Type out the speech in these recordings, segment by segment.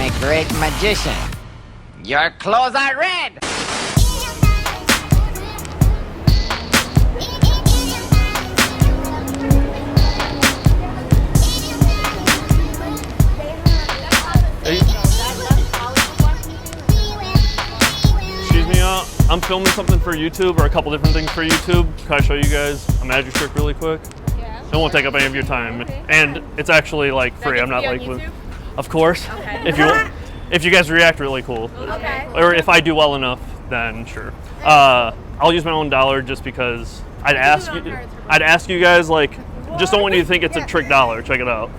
a great magician. Your clothes are red! Excuse me, I'm filming something for YouTube, or a couple different things for YouTube. Can I show you guys a magic trick really quick? Yeah. It won't take up any of your time, Okay. and it's actually like free. I'm not on like, YouTube? of course. Okay. If you guys react really cool, Okay. or if I do well enough, then sure. I'll use my own dollar just because I'd ask you guys, like, just don't want you to think it's a trick dollar. Check it out.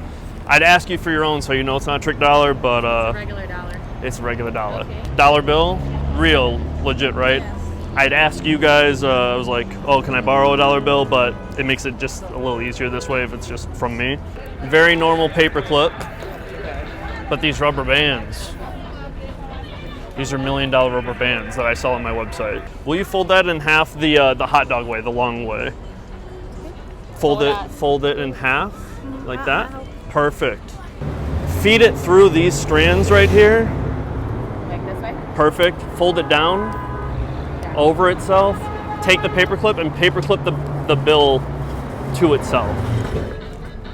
I'd ask you for your own so you know it's not a trick dollar, but Regular dollar. it's a regular dollar. Okay. Dollar bill, real, legit, right? Yes. I'd ask you guys, I was like, oh, can I borrow a dollar bill? But it makes it just a little easier this way if it's just from me. Very normal paper clip, but these rubber bands. These are $1 million rubber bands that I saw on my website. Will you fold that in half the hot dog way, the long way? Fold it in half, like that. Perfect. Feed it through these strands right here. Like this way? Perfect. Fold it down over itself. Take the paper clip and paper clip the bill to itself.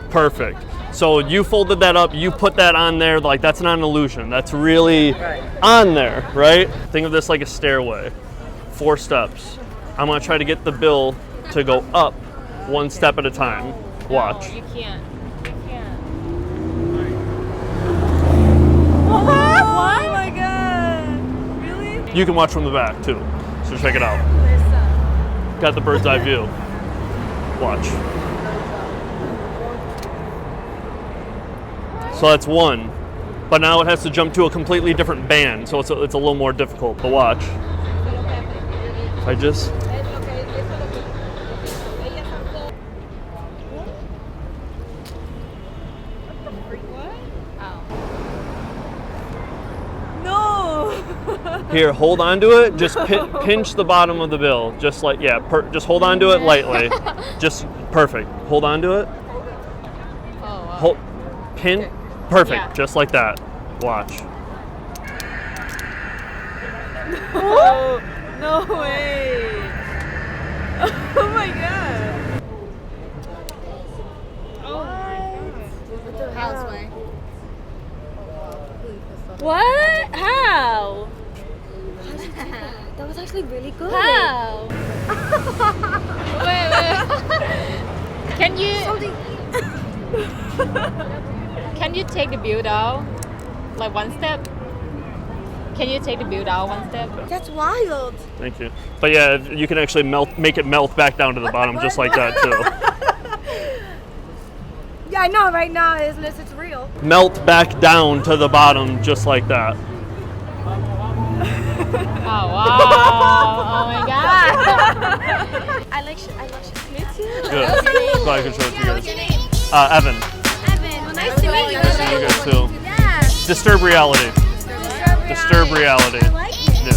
Perfect. So you folded that up, you put that on there, like that's not an illusion. That's really on there, right? Think of this like a stairway. 4 steps. I'm gonna try to get the bill to go up 1 step at a time. Watch. No, you can't. You can't. Oh my god! Really? You can watch from the back too. So check it out. Got the bird's eye view. Watch. So that's 1. But now it has to jump to a completely different band, so it's a little more difficult. But watch. If I just... No! Here, hold on to it. Just pinch the bottom of the bill. Just like, yeah, just hold on to it lightly. Just perfect. Hold on to it. Hold, pin, perfect. Yeah. Just like that. Watch. Oh, no way! Oh my god! Oh my god. Houseway. What? How? That was actually really good. How? Wait. Can you take the build out? Like 1 step? Can you take the build out 1 step? That's wild. Thank you. But yeah, you can actually make it melt back down to the bottom just like that too. Yeah, I know. Right now, it's real. Melt back down to the bottom just like that. Oh wow! Oh my god! I like shit. Me too. Good. Glad I could show it to you What's your guys. name? Evan. Evan. Well, nice to meet you. You guys too. Yeah. Disturb reality. Disturb reality. I like it. Yeah.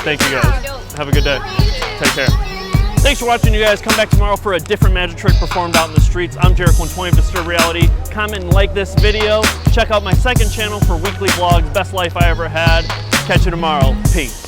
Thank you guys. Have a good day. Take care. Thanks for watching, you guys. Come back tomorrow for a different magic trick performed out in the streets. I'm Jarek120 of Disturb Reality. Comment and like this video. Check out my second channel for weekly vlogs. Best life I ever had. Catch you tomorrow. Peace.